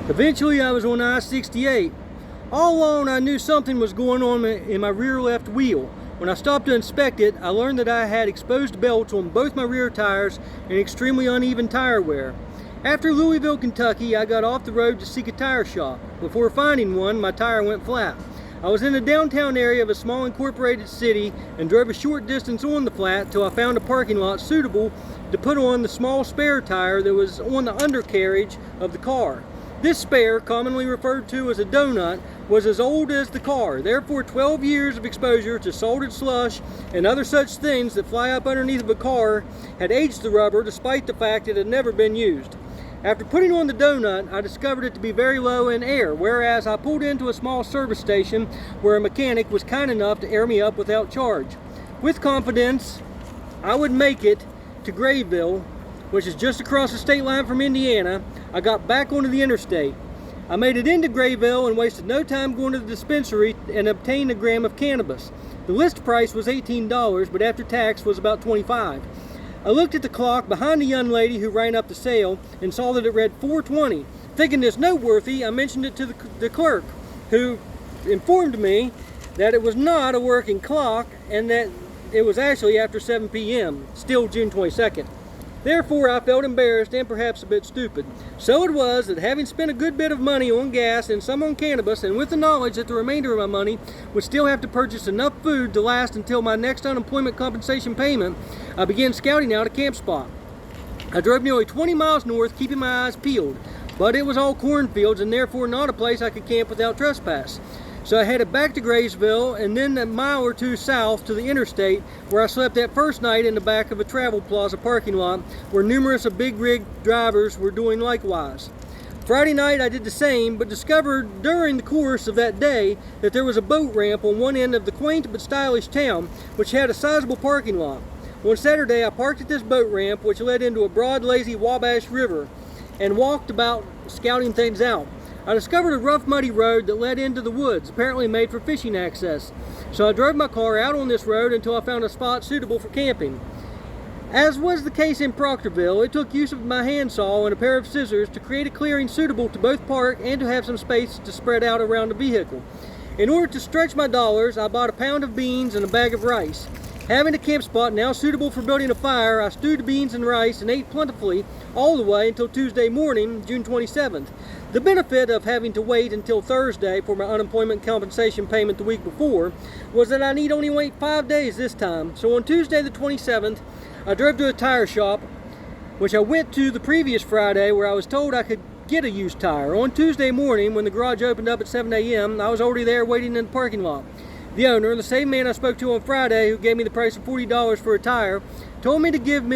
Eventually, I was on I-68. All along, I knew something was going on in my rear left wheel. When I stopped to inspect it, I learned that I had exposed belts on both my rear tires and extremely uneven tire wear. After Louisville, Kentucky, I got off the road to seek a tire shop. Before finding one, my tire went flat. I was in the downtown area of a small incorporated city and drove a short distance on the flat till I found a parking lot suitable to put on the small spare tire that was on the undercarriage of the car. This spare, commonly referred to as a donut, was as old as the car. Therefore, 12 years of exposure to salted slush and other such things that fly up underneath of a car had aged the rubber, despite the fact it had never been used. After putting on the donut, I discovered it to be very low in air, whereas I pulled into a small service station where a mechanic was kind enough to air me up without charge. With confidence, I would make it to Grayville, which is just across the state line from Indiana. I got back onto the interstate. I made it into Grayville and wasted no time going to the dispensary and obtained a gram of cannabis. The list price was $18, but after tax was about $25. I looked at the clock behind the young lady who ran up the sale and saw that it read 4:20. Thinking this noteworthy, I mentioned it to the clerk, who informed me that it was not a working clock and that it was actually after 7 p.m., still June 22nd. Therefore, I felt embarrassed and perhaps a bit stupid. So it was that, having spent a good bit of money on gas and some on cannabis, and with the knowledge that the remainder of my money would still have to purchase enough food to last until my next unemployment compensation payment, I began scouting out a camp spot. I drove nearly 20 miles north, keeping my eyes peeled, but it was all cornfields and therefore not a place I could camp without trespass. So I headed back to Graysville and then a mile or two south to the interstate, where I slept that first night in the back of a travel plaza parking lot where numerous of big rig drivers were doing likewise. Friday night I did the same, but discovered during the course of that day that there was a boat ramp on one end of the quaint but stylish town, which had a sizable parking lot. On Saturday I parked at this boat ramp, which led into a broad, lazy Wabash River, and walked about scouting things out. I discovered a rough, muddy road that led into the woods, apparently made for fishing access. So I drove my car out on this road until I found a spot suitable for camping. As was the case in Proctorville, it took use of my handsaw and a pair of scissors to create a clearing suitable to both park and to have some space to spread out around the vehicle. In order to stretch my dollars, I bought a pound of beans and a bag of rice. Having a camp spot now suitable for building a fire, I stewed the beans and rice and ate plentifully all the way until Tuesday morning, June 27th. The benefit of having to wait until Thursday for my unemployment compensation payment the week before was that I need only wait 5 days this time. So on Tuesday the 27th, I drove to a tire shop, which I went to the previous Friday, where I was told I could get a used tire. On Tuesday morning, when the garage opened up at 7 a.m., I was already there waiting in the parking lot. The owner, the same man I spoke to on Friday, who gave me the price of $40 for a tire, told me to give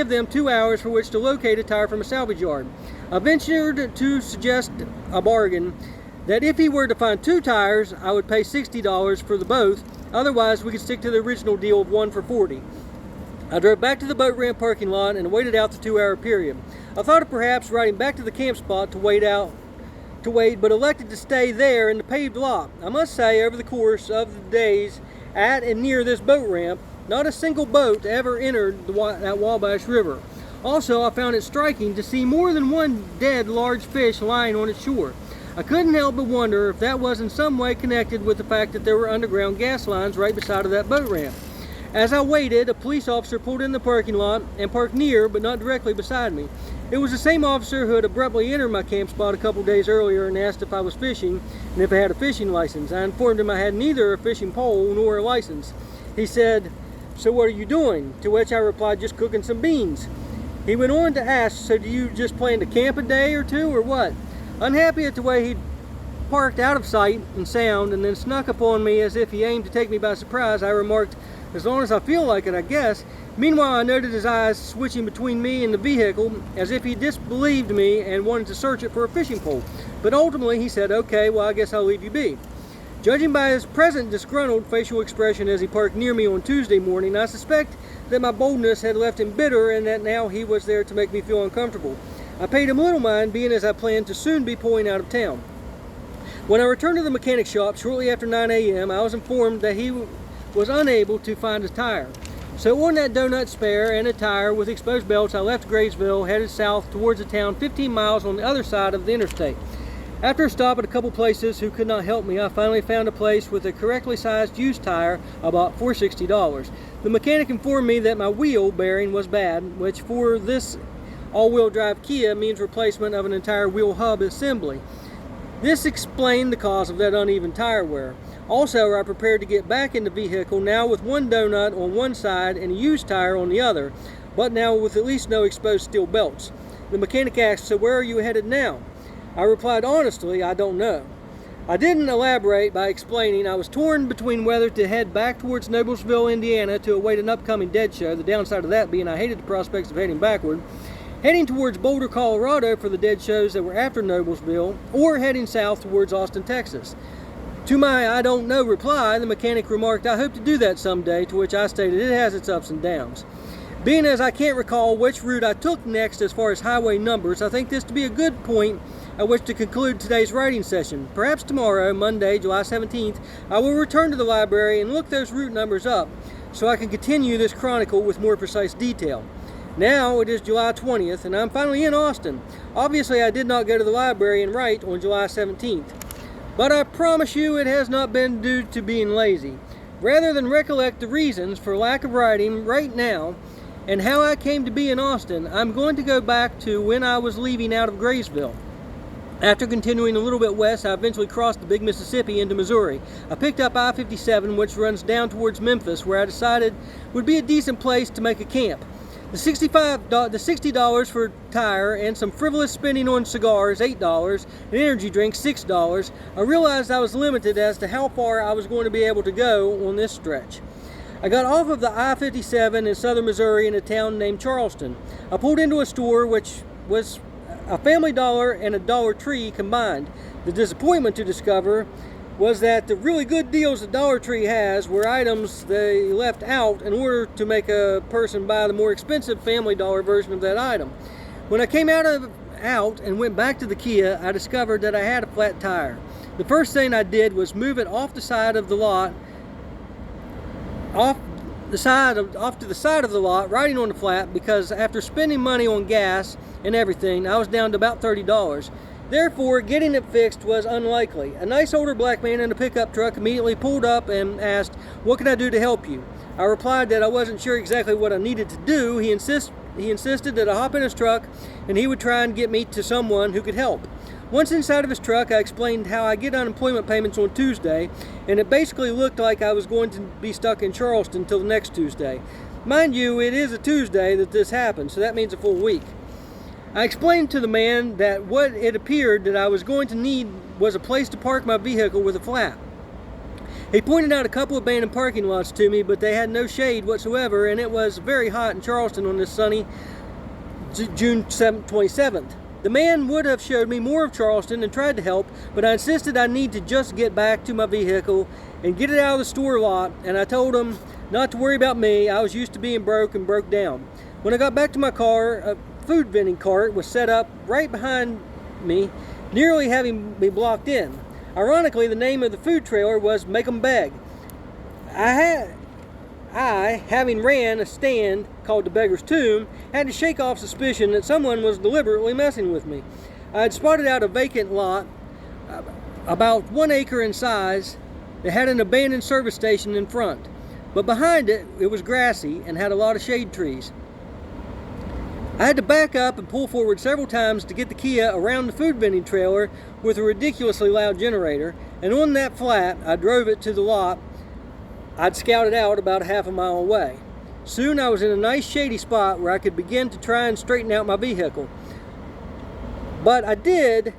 them 2 hours for which to locate a tire from a salvage yard. I ventured to suggest a bargain that if he were to find 2 tires, I would pay $60 for the both. Otherwise, we could stick to the original deal of 1 for $40. I drove back to the boat ramp parking lot and waited out the 2-hour period. I thought of perhaps riding back to the camp spot to wait, but elected to stay there in the paved lot. I must say, over the course of the days at and near this boat ramp, not a single boat ever entered that Wabash River. Also, I found it striking to see more than one dead large fish lying on its shore. I couldn't help but wonder if that was in some way connected with the fact that there were underground gas lines right beside of that boat ramp. As I waited, a police officer pulled in the parking lot and parked near, but not directly beside me. It was the same officer who had abruptly entered my camp spot a couple days earlier and asked if I was fishing and if I had a fishing license. I informed him I had neither a fishing pole nor a license. He said, "So what are you doing?" To which I replied, "Just cooking some beans." He went on to ask, "So do you just plan to camp a day or two or what?" Unhappy at the way he'd parked out of sight and sound and then snuck upon me as if he aimed to take me by surprise, I remarked, "As long as I feel like it, I guess." Meanwhile, I noted his eyes switching between me and the vehicle as if he disbelieved me and wanted to search it for a fishing pole. But ultimately he said, "Okay, well, I guess I'll leave you be." Judging by his present disgruntled facial expression as he parked near me on Tuesday morning, I suspect that my boldness had left him bitter and that now he was there to make me feel uncomfortable. I paid him little mind, being as I planned to soon be pulling out of town. When I returned to the mechanic shop shortly after 9 a.m., I was informed that he was unable to find a tire. So on that donut spare and a tire with exposed belts, I left Graysville, headed south towards a town 15 miles on the other side of the interstate. After a stop at a couple places who could not help me, I finally found a place with a correctly sized used tire about $460. The mechanic informed me that my wheel bearing was bad, which for this all-wheel drive Kia means replacement of an entire wheel hub assembly. This explained the cause of that uneven tire wear. Also, I prepared to get back in the vehicle, now with one donut on one side and a used tire on the other, but now with at least no exposed steel belts. The mechanic asked, "So where are you headed now?" I replied honestly, "I don't know." I didn't elaborate by explaining I was torn between whether to head back towards Noblesville, Indiana to await an upcoming Dead show, the downside of that being I hated the prospects of heading backward, heading towards Boulder, Colorado for the Dead shows that were after Noblesville, or heading south towards Austin, Texas. To my "I don't know" reply, the mechanic remarked, "I hope to do that someday," to which I stated it has its ups and downs. Being as I can't recall which route I took next as far as highway numbers, I think this to be a good point at which to conclude today's writing session. Perhaps tomorrow, Monday, July 17th, I will return to the library and look those route numbers up so I can continue this chronicle with more precise detail. Now it is July 20th and I'm finally in Austin. Obviously I did not go to the library and write on July 17th. But I promise you it has not been due to being lazy. Rather than recollect the reasons for lack of writing right now and how I came to be in Austin, I'm going to go back to when I was leaving out of Graysville. After continuing a little bit west, I eventually crossed the Big Mississippi into Missouri. I picked up I-57, which runs down towards Memphis, where I decided would be a decent place to make a camp. The $60 for a tire and some frivolous spending on cigars, $8, and energy drinks, $6, I realized I was limited as to how far I was going to be able to go on this stretch. I got off of the I-57 in southern Missouri in a town named Charleston. I pulled into a store which was a Family Dollar and a Dollar Tree combined. The disappointment to discover was that the really good deals that Dollar Tree has were items they left out in order to make a person buy the more expensive Family Dollar version of that item. When I came out and went back to the Kia, I discovered that I had a flat tire. The first thing I did was move it off the side of the lot, off to the side of the lot, riding on the flat, because after spending money on gas and everything, I was down to about $30. Therefore, getting it fixed was unlikely. A nice older black man in a pickup truck immediately pulled up and asked, "What can I do to help you?" I replied that I wasn't sure exactly what I needed to do. He insisted that I hop in his truck and he would try and get me to someone who could help. Once inside of his truck, I explained how I get unemployment payments on Tuesday, and it basically looked like I was going to be stuck in Charleston until the next Tuesday. Mind you, it is a Tuesday that this happened, so that means a full week. I explained to the man that what it appeared that I was going to need was a place to park my vehicle with a flat. He pointed out a couple of abandoned parking lots to me, but they had no shade whatsoever, and it was very hot in Charleston on this sunny June 27th. The man would have showed me more of Charleston and tried to help, but I insisted I need to just get back to my vehicle and get it out of the store lot, and I told him not to worry about me. I was used to being broke and broke down. When I got back to my car, a food vending cart was set up right behind me, nearly having me blocked in. Ironically, the name of the food trailer was Make 'em Beg. I, having ran a stand called the Beggar's Tomb, had to shake off suspicion that someone was deliberately messing with me. I had spotted out a vacant lot about 1 acre in size that had an abandoned service station in front, but behind it, it was grassy and had a lot of shade trees. I had to back up and pull forward several times to get the Kia around the food vending trailer with a ridiculously loud generator, and on that flat, I drove it to the lot I'd scouted out about a half a mile away. Soon I was in a nice shady spot where I could begin to try and straighten out my vehicle. But I did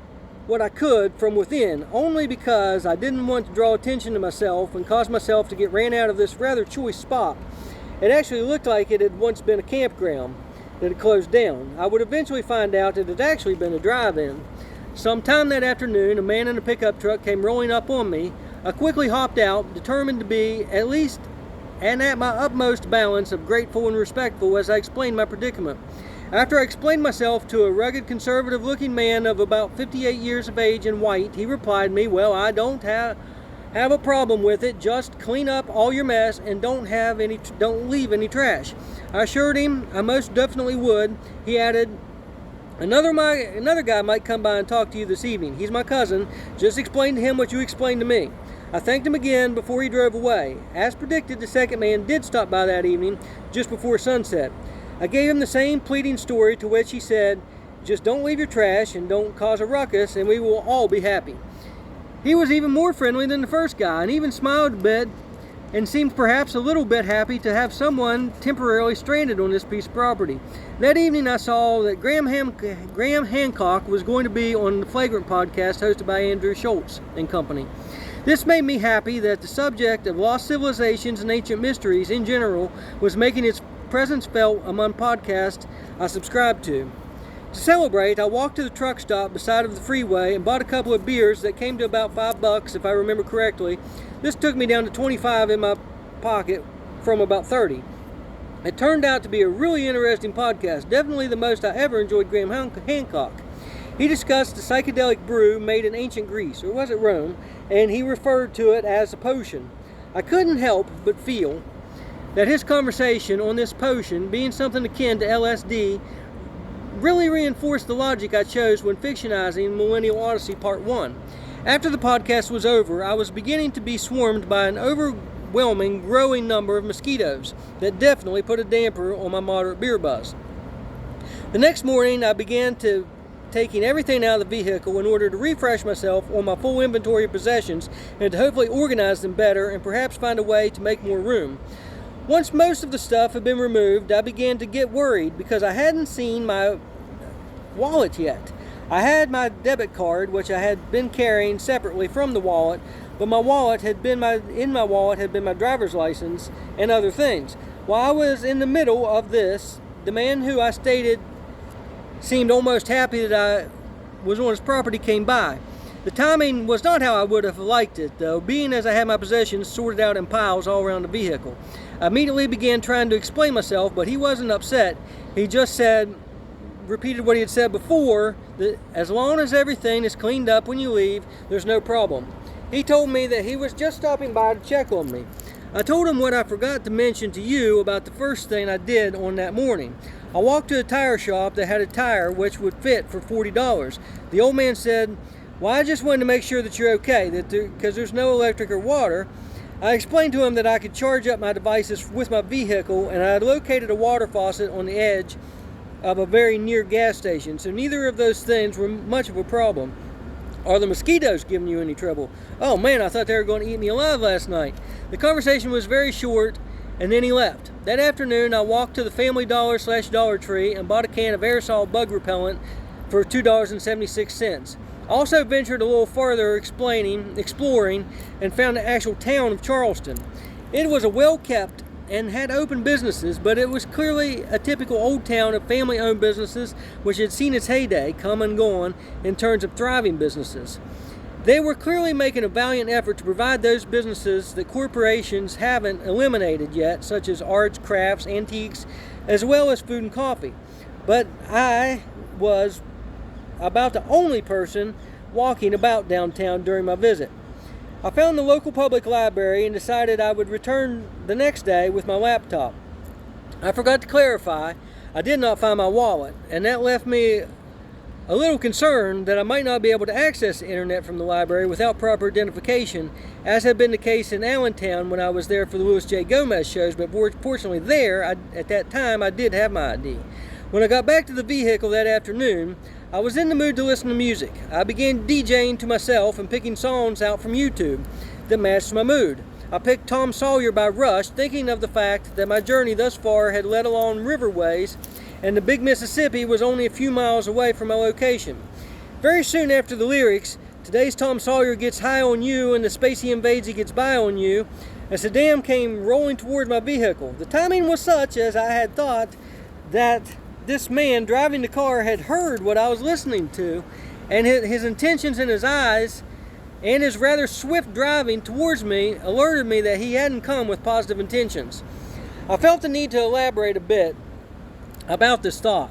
what I could from within, only because I didn't want to draw attention to myself and cause myself to get ran out of this rather choice spot. It actually looked like it had once been a campground that had closed down. I would eventually find out that it had actually been a drive-in. Sometime that afternoon, a man in a pickup truck came rolling up on me. I quickly hopped out, determined to be at least and at my utmost balance of grateful and respectful as I explained my predicament. After I explained myself to a rugged, conservative-looking man of about 58 years of age and white, he replied me, "Well, I don't have a problem with it. Just clean up all your mess and don't leave any trash." I assured him I most definitely would. He added, Another guy might come by and talk to you this evening. He's my cousin. Just explain to him what you explained to me. I thanked him again before he drove away. As predicted, the second man did stop by that evening, just before sunset. I gave him the same pleading story, to which he said, just don't leave your trash and don't cause a ruckus and we will all be happy. He was even more friendly than the first guy and even smiled a bit and seemed perhaps a little bit happy to have someone temporarily stranded on this piece of property. That evening I saw that Graham Hancock was going to be on the Flagrant podcast hosted by Andrew Schultz and company. This made me happy that the subject of lost civilizations and ancient mysteries in general was making its presence felt among podcasts I subscribed to. To celebrate, I walked to the truck stop beside of the freeway and bought a couple of beers that came to about $5 if I remember correctly. This took me down to 25 in my pocket from about 30. It turned out to be a really interesting podcast, definitely the most I ever enjoyed Graham Hancock. He discussed the psychedelic brew made in ancient Greece, or was it Rome, and he referred to it as a potion. I couldn't help but feel that his conversation on this potion, being something akin to LSD, really reinforced the logic I chose when fictionizing Millennial Odyssey Part 1. After the podcast was over, I was beginning to be swarmed by an overwhelming, growing number of mosquitoes that definitely put a damper on my moderate beer buzz. The next morning, I began taking everything out of the vehicle in order to refresh myself on my full inventory of possessions and to hopefully organize them better and perhaps find a way to make more room. Once most of the stuff had been removed, I began to get worried because I hadn't seen my wallet yet. I had my debit card, which I had been carrying separately from the wallet, but in my wallet had been my driver's license and other things. While I was in the middle of this, the man who I stated seemed almost happy that I was on his property came by. The timing was not how I would have liked it, though, being as I had my possessions sorted out in piles all around the vehicle. I immediately began trying to explain myself, but he wasn't upset. He just repeated what he had said before, that as long as everything is cleaned up when you leave, there's no problem. He told me that he was just stopping by to check on me. I told him what I forgot to mention to you about the first thing I did on that morning. I walked to a tire shop that had a tire which would fit for $40. The old man said, well, I just wanted to make sure that you're okay, because there's no electric or water. I explained to him that I could charge up my devices with my vehicle, and I had located a water faucet on the edge of a very near gas station, so neither of those things were much of a problem. Are the mosquitoes giving you any trouble? Oh man, I thought they were going to eat me alive last night. The conversation was very short, and then he left. That afternoon, I walked to the Family Dollar/Dollar Tree and bought a can of aerosol bug repellent for $2.76. Also ventured a little farther exploring, and found the actual town of Charleston. It was a well-kept and had open businesses, but it was clearly a typical old town of family-owned businesses which had seen its heyday come and gone in terms of thriving businesses. They were clearly making a valiant effort to provide those businesses that corporations haven't eliminated yet, such as arts, crafts, antiques, as well as food and coffee. But I was about the only person walking about downtown during my visit. I found the local public library and decided I would return the next day with my laptop. I forgot to clarify, I did not find my wallet, and that left me a little concerned that I might not be able to access the internet from the library without proper identification, as had been the case in Allentown when I was there for the Louis J. Gomez shows, but fortunately at that time, I did have my ID. When I got back to the vehicle that afternoon, I was in the mood to listen to music. I began DJing to myself and picking songs out from YouTube that matched my mood. I picked Tom Sawyer by Rush, thinking of the fact that my journey thus far had led along riverways and the big Mississippi was only a few miles away from my location. Very soon after the lyrics, today's Tom Sawyer gets high on you and the space he invades he gets by on you, a sedan came rolling toward my vehicle. The timing was such as I had thought that this man driving the car had heard what I was listening to, and his intentions in his eyes and his rather swift driving towards me alerted me that he hadn't come with positive intentions. I felt the need to elaborate a bit about this thought.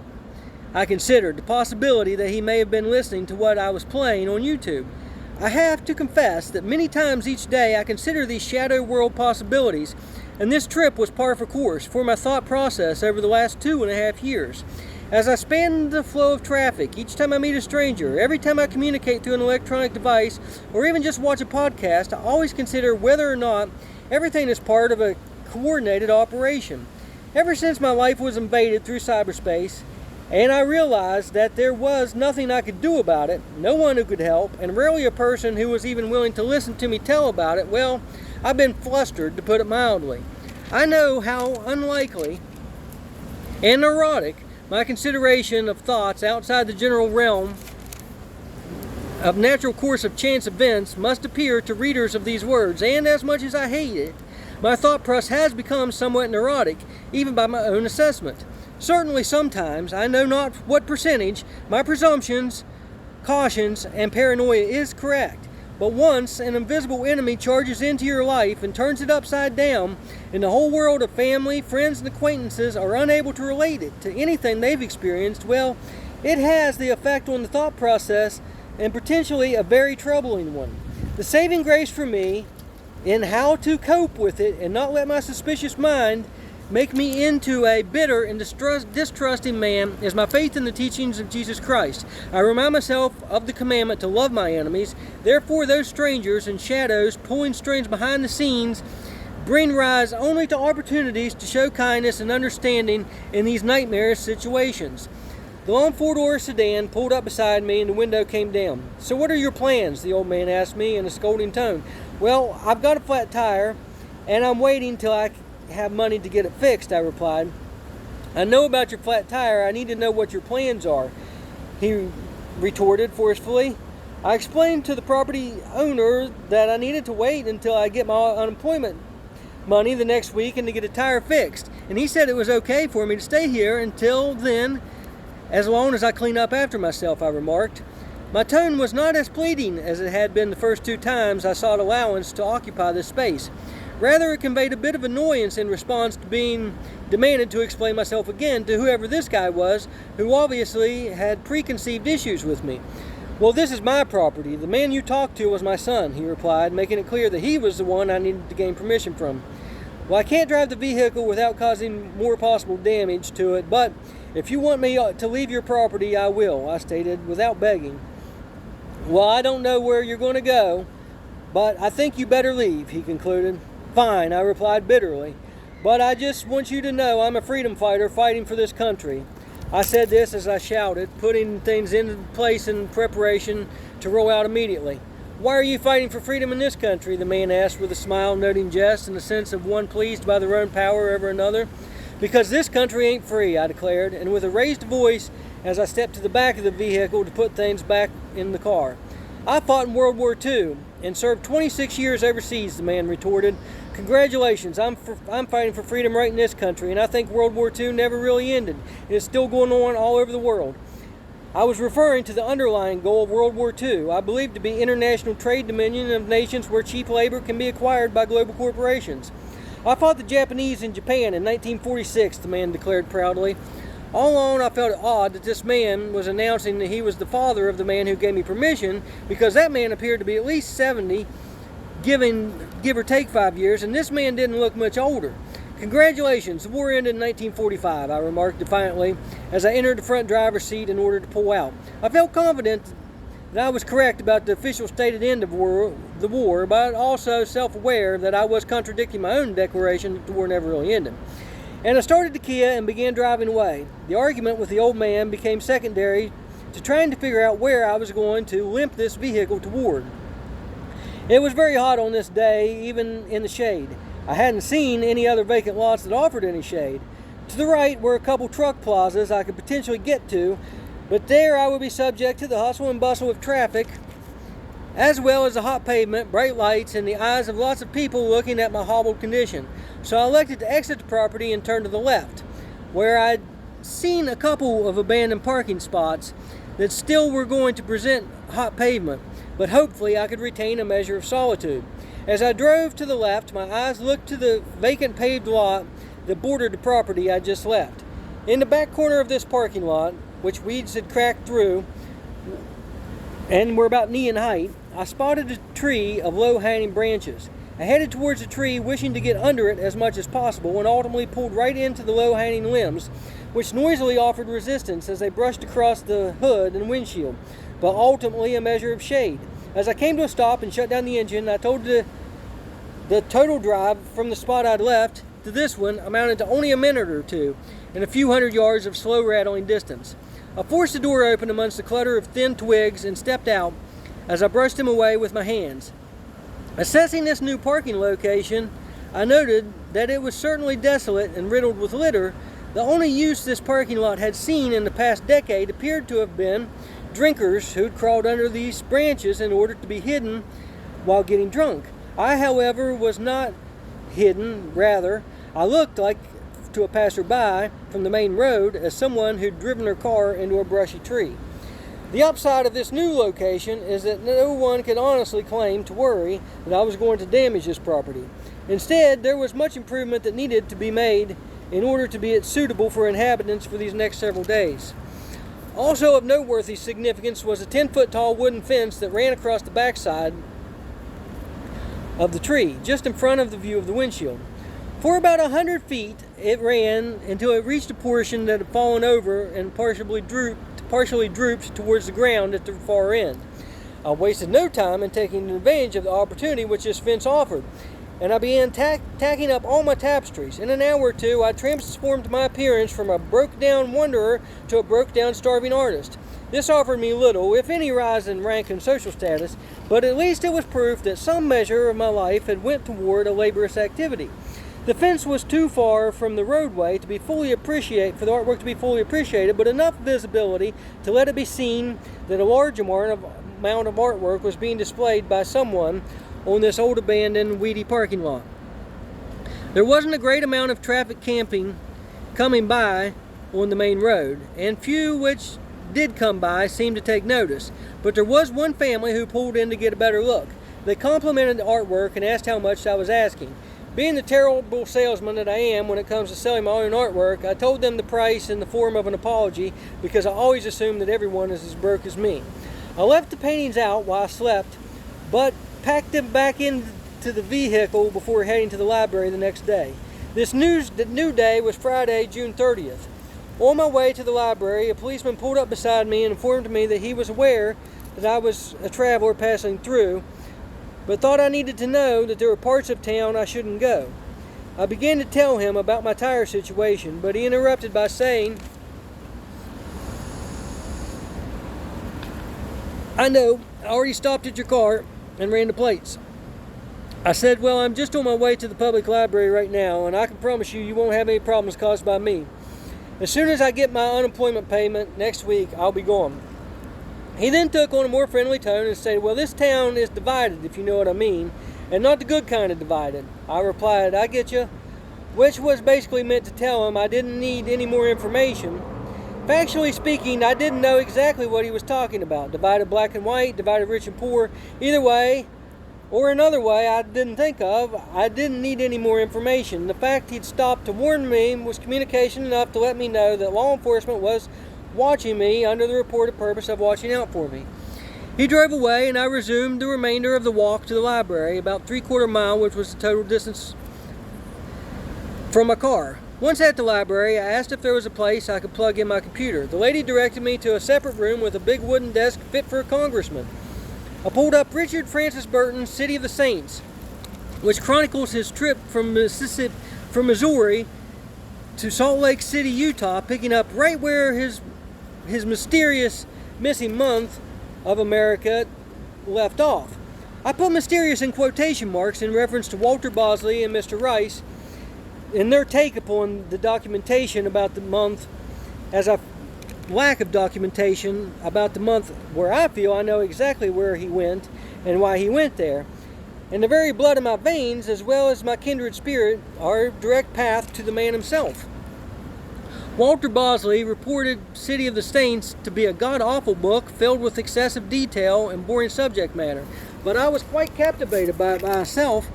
I considered the possibility that he may have been listening to what I was playing on YouTube. I have to confess that many times each day I consider these shadow world possibilities, and this trip was par for course for my thought process over the last 2.5 years. As I span the flow of traffic, each time I meet a stranger, every time I communicate through an electronic device, or even just watch a podcast, I always consider whether or not everything is part of a coordinated operation. Ever since my life was invaded through cyberspace, and I realized that there was nothing I could do about it, no one who could help, and rarely a person who was even willing to listen to me tell about it, well, I've been flustered, to put it mildly. I know how unlikely and neurotic my consideration of thoughts outside the general realm of natural course of chance events must appear to readers of these words, and as much as I hate it, my thought process has become somewhat neurotic, even by my own assessment. Certainly sometimes, I know not what percentage, my presumptions, cautions, and paranoia is correct. But once an invisible enemy charges into your life and turns it upside down, and the whole world of family, friends, and acquaintances are unable to relate it to anything they've experienced, well, it has the effect on the thought process, and potentially a very troubling one. The saving grace for me in how to cope with it and not let my suspicious mind make me into a bitter and distrusting man is my faith in the teachings of Jesus Christ. I remind myself of the commandment to love my enemies. Therefore, those strangers and shadows pulling strings behind the scenes bring rise only to opportunities to show kindness and understanding in these nightmarish situations. The long four-door sedan pulled up beside me and the window came down. "So what are your plans?" the old man asked me in a scolding tone. "Well, I've got a flat tire and I'm waiting till I have money to get it fixed," I replied. "I know about your flat tire. I need to know what your plans are," he retorted forcefully. I explained to the property owner that I needed to wait until I get my unemployment money the next week and to get a tire fixed, and he said it was okay for me to stay here until then, as long as I clean up after myself, I remarked. My tone was not as pleading as it had been the first 2 times I sought allowance to occupy this space. Rather, it conveyed a bit of annoyance in response to being demanded to explain myself again to whoever this guy was, who obviously had preconceived issues with me. "Well, this is my property. The man you talked to was my son," he replied, making it clear that he was the one I needed to gain permission from. "Well, I can't drive the vehicle without causing more possible damage to it, but if you want me to leave your property, I will," I stated, without begging. "Well, I don't know where you're going to go, but I think you better leave," he concluded. "Fine," I replied bitterly, "but I just want you to know I'm a freedom fighter fighting for this country." I said this as I shouted, putting things into place in preparation to roll out immediately. "Why are you fighting for freedom in this country?" the man asked with a smile, noting jest and the sense of one pleased by their own power over another. "Because this country ain't free," I declared, and with a raised voice as I stepped to the back of the vehicle to put things back in the car. "I fought in World War II and served 26 years overseas," the man retorted. "Congratulations, I'm fighting for freedom right in this country, and I think World War II never really ended. It's still going on all over the world." I was referring to the underlying goal of World War II, I believe to be international trade dominion of nations where cheap labor can be acquired by global corporations. "I fought the Japanese in Japan in 1946, the man declared proudly. All along I felt it odd that this man was announcing that he was the father of the man who gave me permission, because that man appeared to be at least 70, give or take 5 years, and this man didn't look much older. "Congratulations, the war ended in 1945, I remarked defiantly as I entered the front driver's seat in order to pull out. I felt confident that I was correct about the official stated end of the war, but also self-aware that I was contradicting my own declaration that the war never really ended. And I started the Kia and began driving away. The argument with the old man became secondary to trying to figure out where I was going to limp this vehicle toward. It was very hot on this day, even in the shade. I hadn't seen any other vacant lots that offered any shade. To the right were a couple truck plazas I could potentially get to, but there I would be subject to the hustle and bustle of traffic, as well as the hot pavement, bright lights, and the eyes of lots of people looking at my hobbled condition. So I elected to exit the property and turn to the left, where I'd seen a couple of abandoned parking spots that still were going to present hot pavement, but hopefully I could retain a measure of solitude. As I drove to the left, my eyes looked to the vacant paved lot that bordered the property I just left. In the back corner of this parking lot, which weeds had cracked through and were about knee in height, I spotted a tree of low-hanging branches. I headed towards the tree, wishing to get under it as much as possible, and ultimately pulled right into the low-hanging limbs. which noisily offered resistance as they brushed across the hood and windshield, but ultimately a measure of shade. As I came to a stop and shut down the engine, I told the total drive from the spot I'd left to this one amounted to only a minute or two and a few hundred yards of slow rattling distance. I forced the door open amongst the clutter of thin twigs and stepped out as I brushed them away with my hands. Assessing this new parking location, I noted that it was certainly desolate and riddled with litter. The only use this parking lot had seen in the past decade appeared to have been drinkers who'd crawled under these branches in order to be hidden while getting drunk. I, however, was not hidden. Rather, I looked like to a passerby from the main road as someone who'd driven their car into a brushy tree. The upside of this new location is that no one could honestly claim to worry that I was going to damage this property. Instead, there was much improvement that needed to be made in order to be suitable for inhabitants for these next several days. Also of noteworthy significance was a 10-foot tall wooden fence that ran across the backside of the tree, just in front of the view of the windshield. For about 100 feet, it ran until it reached a portion that had fallen over and partially drooped towards the ground at the far end. I wasted no time in taking advantage of the opportunity which this fence offered, and I began tacking up all my tapestries. In an hour or two, I transformed my appearance from a broke-down wanderer to a broke-down starving artist. This offered me little, if any, rise in rank and social status, but at least it was proof that some measure of my life had went toward a laborious activity. The fence was too far from the roadway to be for the artwork to be fully appreciated, but enough visibility to let it be seen that a large amount of artwork was being displayed by someone on this old abandoned weedy parking lot. There wasn't a great amount of traffic coming by on the main road, and few which did come by seemed to take notice, but there was one family who pulled in to get a better look. They complimented the artwork and asked how much I was asking. Being the terrible salesman that I am when it comes to selling my own artwork, I told them the price in the form of an apology because I always assume that everyone is as broke as me. I left the paintings out while I slept, but packed them back into the vehicle before heading to the library the next day. The new day was Friday, June 30th. On my way to the library, a policeman pulled up beside me and informed me that he was aware that I was a traveler passing through, but thought I needed to know that there were parts of town I shouldn't go. I began to tell him about my tire situation, but he interrupted by saying, "I know, I already stopped at your car and ran the plates." I said, "Well, I'm just on my way to the public library right now, and I can promise you won't have any problems caused by me. As soon as I get my unemployment payment next week, I'll be gone." He then took on a more friendly tone and said, "Well, this town is divided, if you know what I mean, and not the good kind of divided." I replied, "I get you," which was basically meant to tell him I didn't need any more information. Factually speaking, I didn't know exactly what he was talking about. Divided black and white, divided rich and poor. Either way, or another way I didn't think of, I didn't need any more information. The fact he'd stopped to warn me was communication enough to let me know that law enforcement was watching me under the reported purpose of watching out for me. He drove away and I resumed the remainder of the walk to the library, about 3/4 mile, which was the total distance from my car. Once at the library, I asked if there was a place I could plug in my computer. The lady directed me to a separate room with a big wooden desk fit for a congressman. I pulled up Richard Francis Burton's City of the Saints, which chronicles his trip from Missouri to Salt Lake City, Utah, picking up right where his mysterious missing month of America left off. I put mysterious in quotation marks in reference to Walter Bosley and Mr. Rice in their take upon the documentation about the month, as a lack of documentation about the month where I feel I know exactly where he went and why he went there. And the very blood in my veins, as well as my kindred spirit, are a direct path to the man himself. Walter Bosley reported City of the Saints to be a god-awful book filled with excessive detail and boring subject matter, but I was quite captivated by it myself.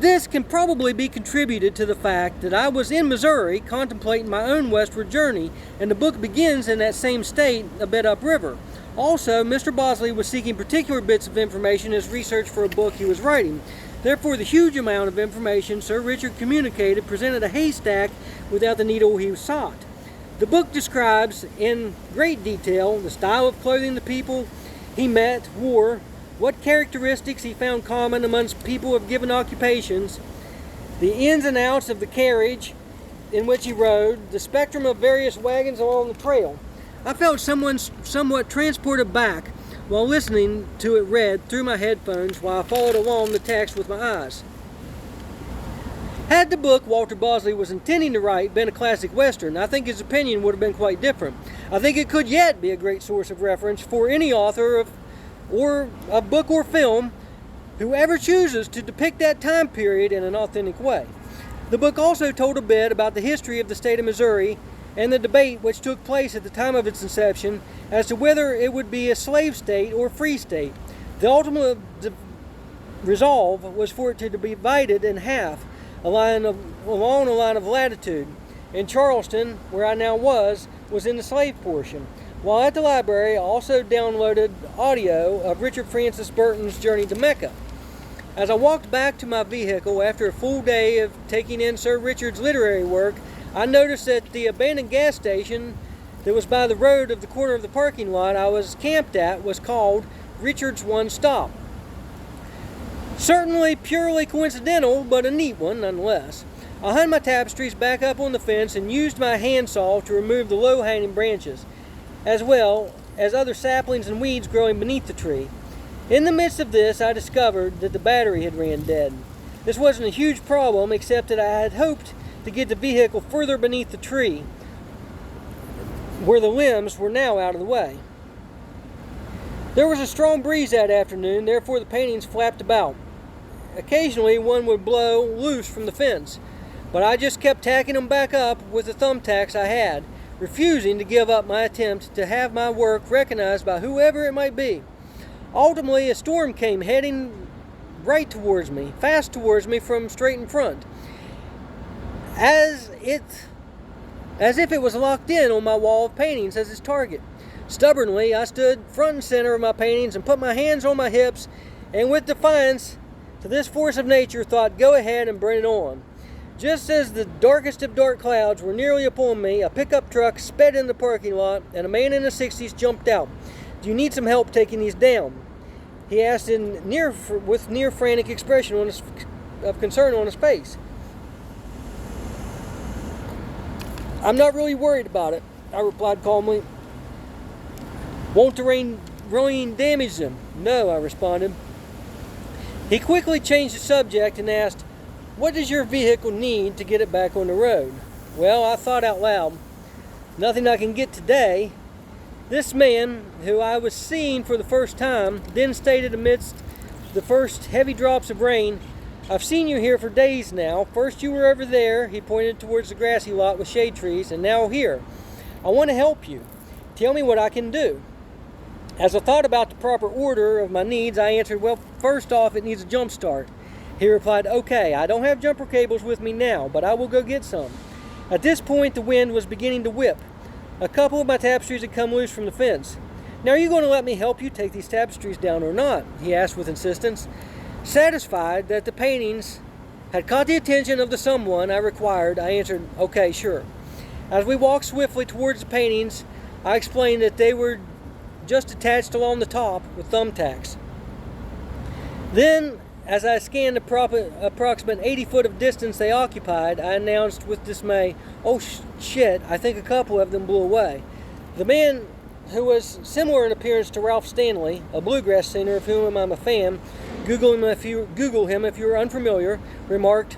This can probably be contributed to the fact that I was in Missouri contemplating my own westward journey, and the book begins in that same state a bit upriver. Also, Mr. Bosley was seeking particular bits of information as research for a book he was writing. Therefore, the huge amount of information Sir Richard communicated presented a haystack without the needle he sought. The book describes in great detail the style of clothing the people he met wore, what characteristics he found common amongst people of given occupations, the ins and outs of the carriage in which he rode, the spectrum of various wagons along the trail. I felt somewhat transported back while listening to it read through my headphones while I followed along the text with my eyes. Had the book Walter Bosley was intending to write been a classic Western, I think his opinion would have been quite different. I think it could yet be a great source of reference for any author of book or film who ever chooses to depict that time period in an authentic way. The book also told a bit about the history of the state of Missouri and the debate which took place at the time of its inception as to whether it would be a slave state or free state. The ultimate resolve was for it to be divided in half, along a line of latitude. In Charleston, where I now was in the slave portion. While at the library, I also downloaded audio of Richard Francis Burton's Journey to Mecca. As I walked back to my vehicle after a full day of taking in Sir Richard's literary work, I noticed that the abandoned gas station that was by the road of the corner of the parking lot I was camped at was called Richard's One Stop. Certainly purely coincidental, but a neat one nonetheless. I hung my tapestries back up on the fence and used my handsaw to remove the low-hanging branches, as well as other saplings and weeds growing beneath the tree. In the midst of this, I discovered that the battery had ran dead. This wasn't a huge problem, except that I had hoped to get the vehicle further beneath the tree, where the limbs were now out of the way. There was a strong breeze that afternoon, therefore the paintings flapped about. Occasionally one would blow loose from the fence, but I just kept tacking them back up with the thumbtacks I had, refusing to give up my attempt to have my work recognized by whoever it might be. Ultimately, a storm came heading right towards me, fast towards me from straight in front, as if it was locked in on my wall of paintings as its target. Stubbornly, I stood front and center of my paintings and put my hands on my hips, and with defiance to this force of nature thought, go ahead and bring it on. Just as the darkest of dark clouds were nearly upon me, a pickup truck sped in the parking lot, and a man in the 60s jumped out. Do you need some help taking these down? He asked with near frantic expression of concern on his face. I'm not really worried about it, I replied calmly. Won't the rain damage them? No, I responded. He quickly changed the subject and asked, what does your vehicle need to get it back on the road? Well, I thought out loud, nothing I can get today. This man, who I was seeing for the first time, then stated amidst the first heavy drops of rain, I've seen you here for days now. First you were over there, he pointed towards the grassy lot with shade trees, and now here. I want to help you. Tell me what I can do. As I thought about the proper order of my needs, I answered, well, first off, it needs a jump start. He replied, okay, I don't have jumper cables with me now, but I will go get some. At this point, the wind was beginning to whip. A couple of my tapestries had come loose from the fence. Now, are you going to let me help you take these tapestries down or not? He asked with insistence. Satisfied that the paintings had caught the attention of the someone I required, I answered, okay, sure. As we walked swiftly towards the paintings, I explained that they were just attached along the top with thumbtacks. Then, as I scanned the approximate 80 foot of distance they occupied, I announced with dismay, oh shit, I think a couple of them blew away. The man, who was similar in appearance to Ralph Stanley, a bluegrass singer of whom I'm a fan, Google him if you're unfamiliar, remarked,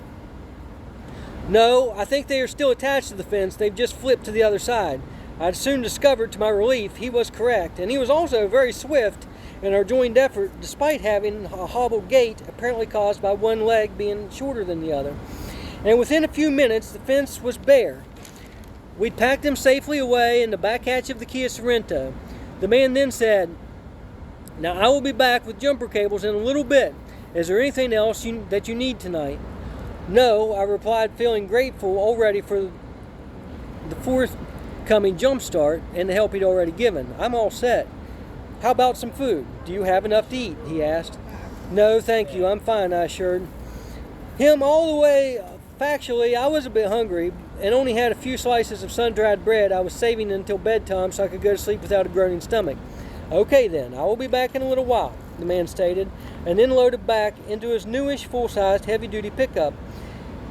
no, I think they are still attached to the fence, they've just flipped to the other side. I'd soon discovered to my relief he was correct, and he was also very swift in our joined effort, despite having a hobbled gait apparently caused by one leg being shorter than the other. And within a few minutes, the fence was bare. We'd packed them safely away in the back hatch of the Kia Sorrento. The man then said, now I will be back with jumper cables in a little bit. Is there anything else that you need tonight? No, I replied, feeling grateful already for the forthcoming jump start and the help he'd already given. I'm all set. How about some food? Do you have enough to eat? He asked. No, thank you. I'm fine, I assured him. All the way factually, I was a bit hungry, and only had a few slices of sun-dried bread I was saving until bedtime so I could go to sleep without a groaning stomach. Okay then, I will be back in a little while, the man stated, and then loaded back into his newish full-sized heavy-duty pickup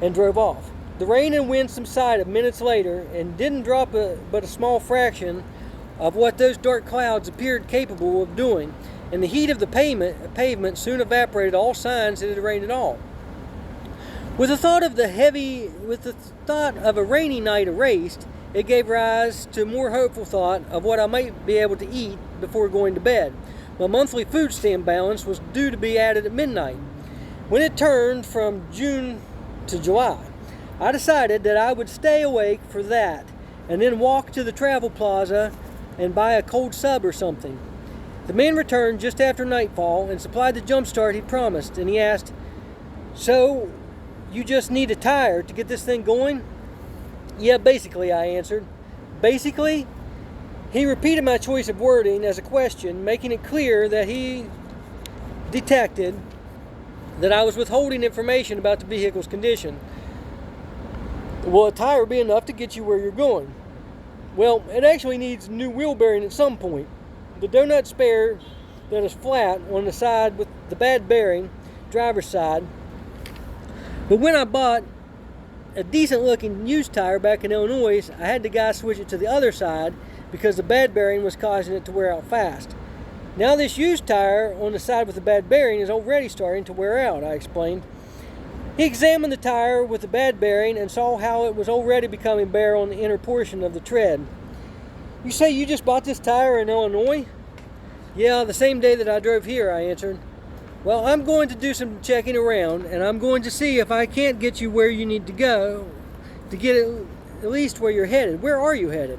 and drove off. The rain and wind subsided minutes later and didn't drop but a small fraction of what those dark clouds appeared capable of doing, and the heat of the pavement soon evaporated all signs that it had rained at all. With the thought of a rainy night erased, it gave rise to a more hopeful thought of what I might be able to eat before going to bed. My monthly food stamp balance was due to be added at midnight. When it turned from June to July, I decided that I would stay awake for that and then walk to the travel plaza and buy a cold sub or something. The man returned just after nightfall and supplied the jump start he promised, and he asked, "So, you just need a tire to get this thing going?" "Yeah, basically," I answered. "Basically?" He repeated my choice of wording as a question, making it clear that he detected that I was withholding information about the vehicle's condition. "Will a tire be enough to get you where you're going?" "Well, it actually needs a new wheel bearing at some point. The donut spare that is flat on the side with the bad bearing, driver's side. But when I bought a decent looking used tire back in Illinois, I had the guy switch it to the other side because the bad bearing was causing it to wear out fast. Now this used tire on the side with the bad bearing is already starting to wear out," I explained. He examined the tire with the bad bearing and saw how it was already becoming bare on the inner portion of the tread. "You say you just bought this tire in Illinois?" "Yeah, the same day that I drove here," I answered. "Well, I'm going to do some checking around, and I'm going to see if I can't get you where you need to go to get at least where you're headed. Where are you headed?"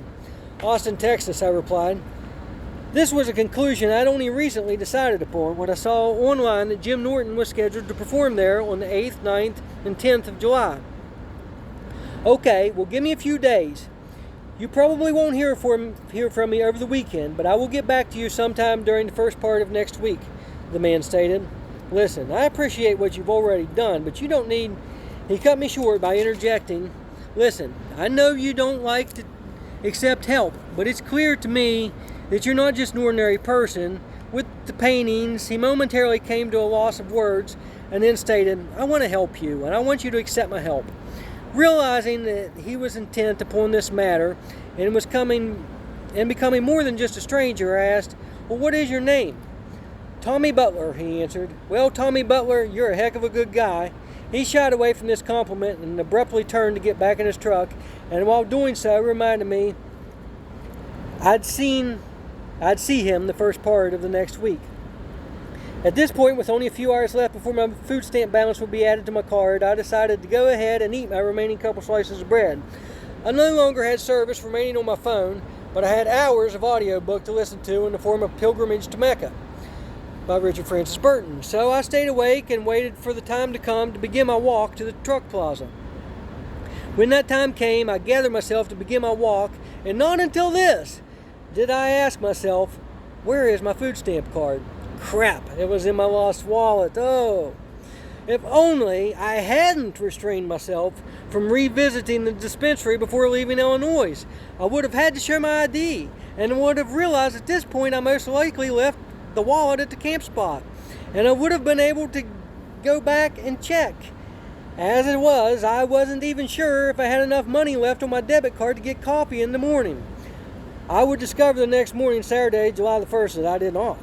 "Austin, Texas," I replied. This was a conclusion I'd only recently decided upon when I saw online that Jim Norton was scheduled to perform there on the 8th, 9th, and 10th of July. "Okay, well, give me a few days. You probably won't hear from me over the weekend, but I will get back to you sometime during the first part of next week," the man stated. "Listen, I appreciate what you've already done, but you don't need..." He cut me short by interjecting, "Listen, I know you don't like to accept help, but it's clear to me that you're not just an ordinary person." With the paintings, he momentarily came to a loss of words and then stated, "I want to help you, and I want you to accept my help." Realizing that he was intent upon this matter and becoming more than just a stranger, I asked, "Well, what is your name?" "Tommy Butler," he answered. "Well, Tommy Butler, you're a heck of a good guy." He shied away from this compliment and abruptly turned to get back in his truck, and while doing so reminded me I'd see him the first part of the next week. At this point, with only a few hours left before my food stamp balance would be added to my card, I decided to go ahead and eat my remaining couple slices of bread. I no longer had service remaining on my phone, but I had hours of audiobook to listen to in the form of Pilgrimage to Mecca by Richard Francis Burton. So I stayed awake and waited for the time to come to begin my walk to the truck plaza. When that time came, I gathered myself to begin my walk, and not until this did I ask myself, where is my food stamp card? Crap, it was in my lost wallet. Oh, if only I hadn't restrained myself from revisiting the dispensary before leaving Illinois. I would have had to show my ID and would have realized at this point I most likely left the wallet at the camp spot, and I would have been able to go back and check. As it was, I wasn't even sure if I had enough money left on my debit card to get coffee in the morning. I would discover the next morning, Saturday, July the 1st, that I did not.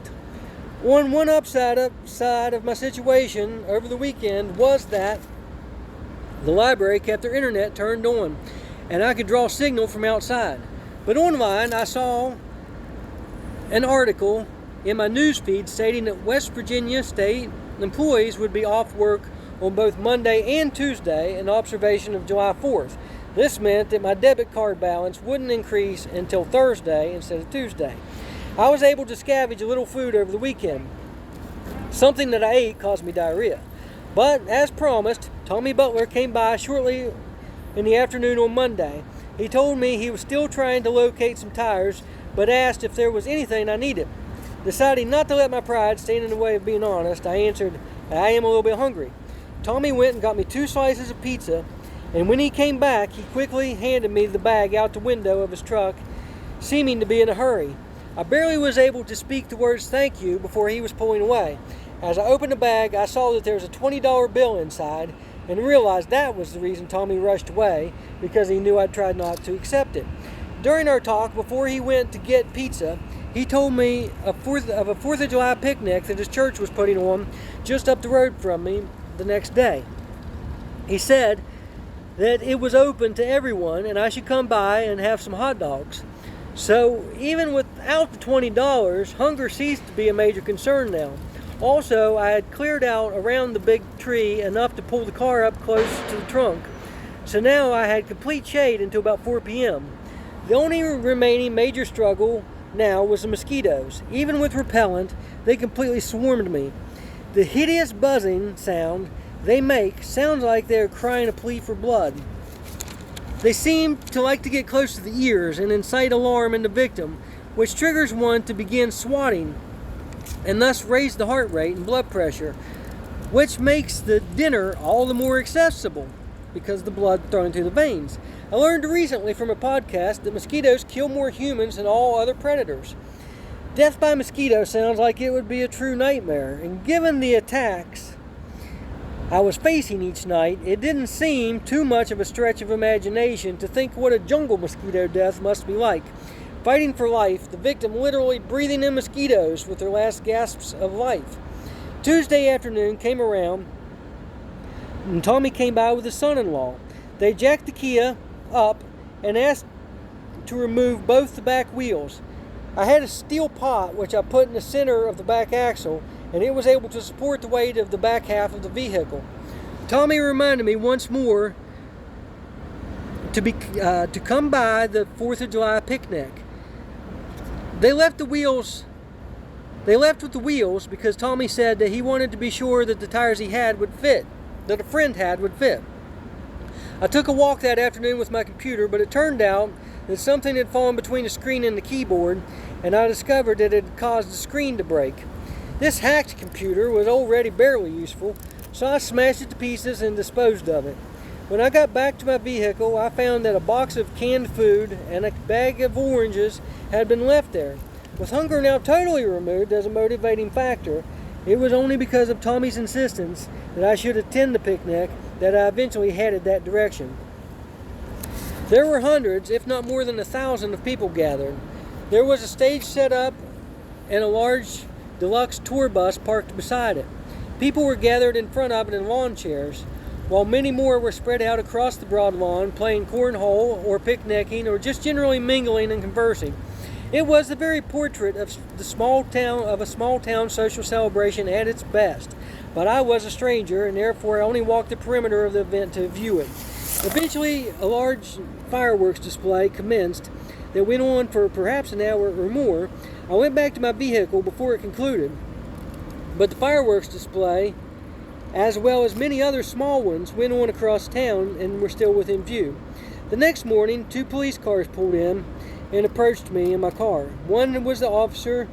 One upside of my situation over the weekend was that the library kept their internet turned on, and I could draw signal from outside. But online, I saw an article in my newsfeed stating that West Virginia state employees would be off work on both Monday and Tuesday in observation of July 4th. This meant that my debit card balance wouldn't increase until Thursday instead of Tuesday. I was able to scavenge a little food over the weekend. Something that I ate caused me diarrhea. But, as promised, Tommy Butler came by shortly in the afternoon on Monday. He told me he was still trying to locate some tires, but asked if there was anything I needed. Deciding not to let my pride stand in the way of being honest, I answered, I am a little bit hungry. Tommy went and got me 2 slices of pizza And when he came back, he quickly handed me the bag out the window of his truck, seeming to be in a hurry. I barely was able to speak the words "thank you" before he was pulling away. As I opened the bag, I saw that there was a $20 bill inside and realized that was the reason Tommy rushed away, because he knew I'd tried not to accept it. During our talk, before he went to get pizza, he told me of a 4th of July picnic that his church was putting on just up the road from me the next day. He said that it was open to everyone and I should come by and have some hot dogs. So even without the $20, hunger ceased to be a major concern now. Also, I had cleared out around the big tree enough to pull the car up close to the trunk. So now I had complete shade until about 4 p.m. The only remaining major struggle now was the mosquitoes. Even with repellent, they completely swarmed me. The hideous buzzing sound they make sounds like they're crying a plea for blood. They seem to like to get close to the ears and incite alarm in the victim, which triggers one to begin swatting and thus raise the heart rate and blood pressure, which makes the dinner all the more accessible because of the blood thrown through the veins. I learned recently from a podcast that mosquitoes kill more humans than all other predators. Death by mosquito sounds like it would be a true nightmare, and given the attacks I was facing each night, it didn't seem too much of a stretch of imagination to think what a jungle mosquito death must be like. Fighting for life, the victim literally breathing in mosquitoes with their last gasps of life. Tuesday afternoon came around, and Tommy came by with his son-in-law. They jacked the Kia up and asked to remove both the back wheels. I had a steel pot which I put in the center of the back axle, and it was able to support the weight of the back half of the vehicle. Tommy reminded me once more to come by the 4th of July picnic. They left with the wheels because Tommy said that he wanted to be sure that the tires he had would fit, that a friend had would fit. I took a walk that afternoon with my computer, but it turned out that something had fallen between the screen and the keyboard, and I discovered that it had caused the screen to break. This hacked computer was already barely useful, so I smashed it to pieces and disposed of it. When I got back to my vehicle, I found that a box of canned food and a bag of oranges had been left there. With hunger now totally removed as a motivating factor, it was only because of Tommy's insistence that I should attend the picnic that I eventually headed that direction. There were hundreds, if not more than 1,000 of people gathered. There was a stage set up and a large deluxe tour bus parked beside it. People were gathered in front of it in lawn chairs, while many more were spread out across the broad lawn playing cornhole or picnicking or just generally mingling and conversing. It was the very portrait of a small town social celebration at its best, but I was a stranger and therefore I only walked the perimeter of the event to view it. Eventually, a large fireworks display commenced that went on for perhaps an hour or more. I went back to my vehicle before it concluded, but the fireworks display, as well as many other small ones, went on across town and were still within view. The next morning, 2 police cars pulled in and approached me in my car. One was the officer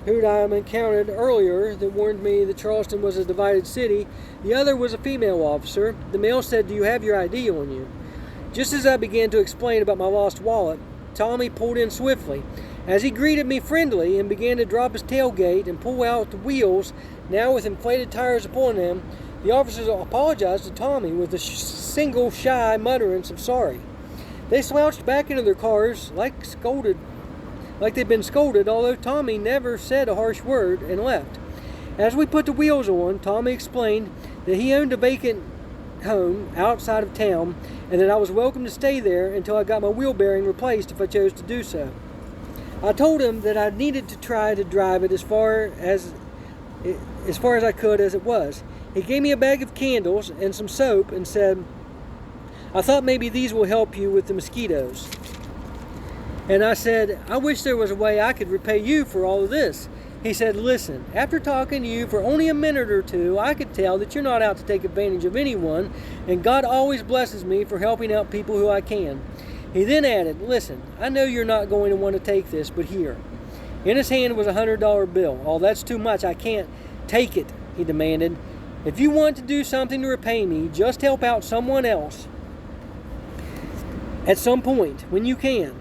who I encountered earlier that warned me that Charleston was a divided city. The other was a female officer. The male said, "Do you have your ID on you?" Just as I began to explain about my lost wallet, Tommy pulled in swiftly. As he greeted me friendly and began to drop his tailgate and pull out the wheels, now with inflated tires upon them, the officers apologized to Tommy with a single shy mutterance of sorry. They slouched back into their cars like they'd been scolded, although Tommy never said a harsh word, and left. As we put the wheels on, Tommy explained that he owned a vacant home outside of town and that I was welcome to stay there until I got my wheel bearing replaced if I chose to do so. I told him that I needed to try to drive it as far as I could as it was. He gave me a bag of candles and some soap and said, "I thought maybe these will help you with the mosquitoes." And I said, "I wish there was a way I could repay you for all of this." He said, "Listen, after talking to you for only a minute or two, I could tell that you're not out to take advantage of anyone, and God always blesses me for helping out people who I can." He then added, "Listen, I know you're not going to want to take this, but here." In his hand was a $100 bill. "Oh, that's too much. I can't take it," he demanded. "If you want to do something to repay me, just help out someone else." at some point, when you can.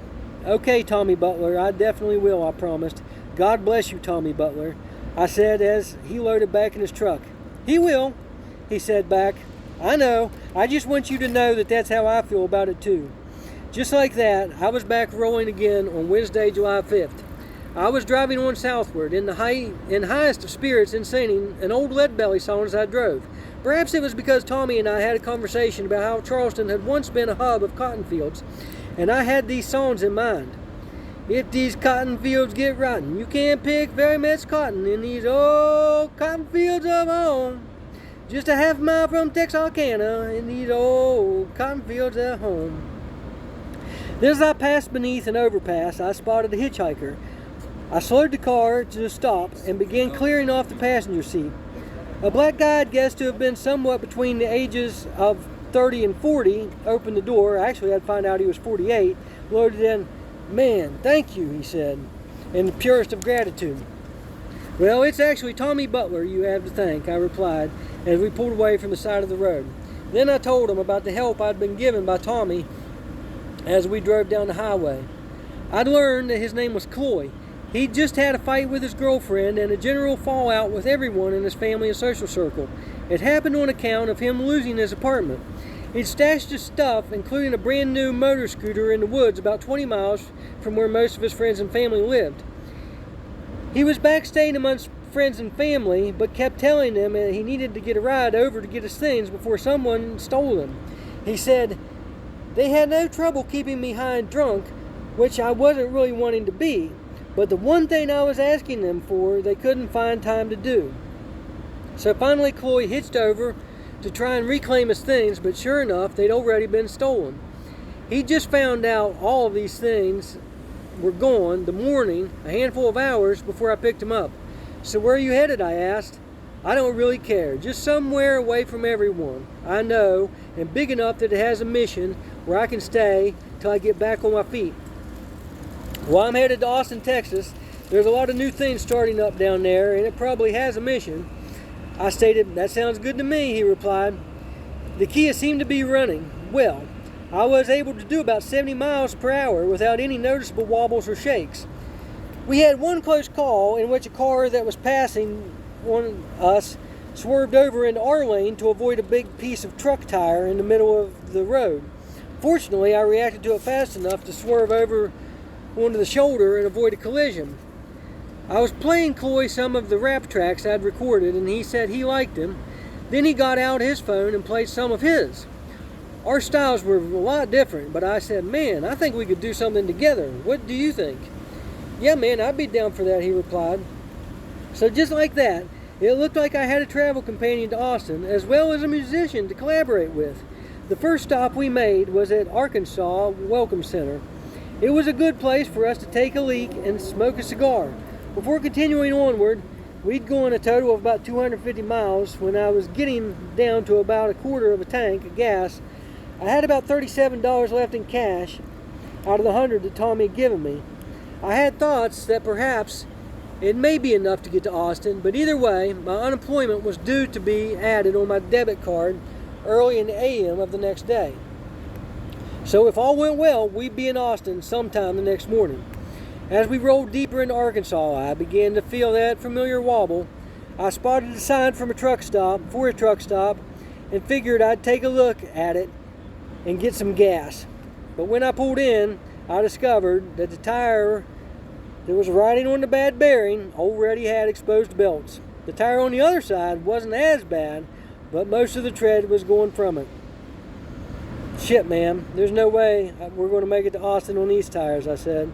Okay, Tommy Butler, I definitely will, I promised. God bless you, Tommy Butler, I said as he loaded back in his truck. He will, he said back. I know, I just want you to know that that's how I feel about it too. Just like that, I was back rolling again on Wednesday, July 5th. I was driving on southward in highest of spirits and singing an old Leadbelly song as I drove. Perhaps it was because Tommy and I had a conversation about how Charleston had once been a hub of cotton fields, and I had these songs in mind. If these cotton fields get rotten, you can't pick very much cotton in these old cotton fields of home. Just a half mile from Texarkana in these old cotton fields at home. Then as I passed beneath an overpass, I spotted a hitchhiker. I slowed the car to a stop and began clearing off the passenger seat. A black guy I'd guessed to have been somewhat between the ages of 30 and 40 opened the door. Actually, I'd find out he was 48. Loaded in. Man, thank you, he said, in the purest of gratitude. Well, it's actually Tommy Butler you have to thank, I replied, as we pulled away from the side of the road. Then I told him about the help I'd been given by Tommy as we drove down the highway. I'd learned that his name was Cloy. He'd just had a fight with his girlfriend and a general fallout with everyone in his family and social circle. It happened on account of him losing his apartment. He'd stashed his stuff, including a brand new motor scooter, in the woods about 20 miles from where most of his friends and family lived. He was back staying amongst friends and family, but kept telling them that he needed to get a ride over to get his things before someone stole them. He said, "They had no trouble keeping me high and drunk, which I wasn't really wanting to be, but the one thing I was asking them for, they couldn't find time to do." So finally Cloy hitched over to try and reclaim his things, but sure enough, they'd already been stolen. He just found out all of these things were gone the morning, a handful of hours before I picked him up. "So where are you headed?" I asked. "I don't really care, just somewhere away from everyone I know, and big enough that it has a mission where I can stay till I get back on my feet." "Well, I'm headed to Austin, Texas. There's a lot of new things starting up down there, and it probably has a mission." I stated, "That sounds good to me," he replied. The Kia seemed to be running well. I was able to do about 70 miles per hour without any noticeable wobbles or shakes. We had one close call in which a car that was passing on us swerved over into our lane to avoid a big piece of truck tire in the middle of the road. Fortunately, I reacted to it fast enough to swerve over onto the shoulder and avoid a collision. I was playing Cloy some of the rap tracks I'd recorded, and he said he liked them. Then he got out his phone and played some of his. Our styles were a lot different, but I said, "Man, I think we could do something together. What do you think?" "Yeah, man, I'd be down for that," he replied. So just like that, it looked like I had a travel companion to Austin, as well as a musician to collaborate with. The first stop we made was at Arkansas Welcome Center. It was a good place for us to take a leak and smoke a cigar. Before continuing onward, we'd gone a total of about 250 miles. When I was getting down to about a quarter of a tank of gas, I had about $37 left in cash out of the 100 that Tommy had given me. I had thoughts that perhaps it may be enough to get to Austin, but either way, my unemployment was due to be added on my debit card early in the AM of the next day. So if all went well, we'd be in Austin sometime the next morning. As we rolled deeper into Arkansas, I began to feel that familiar wobble. I spotted a sign for a truck stop, and figured I'd take a look at it and get some gas. But when I pulled in, I discovered that the tire that was riding on the bad bearing already had exposed belts. The tire on the other side wasn't as bad, but most of the tread was going from it. "Shit, man, there's no way we're going to make it to Austin on these tires," I said.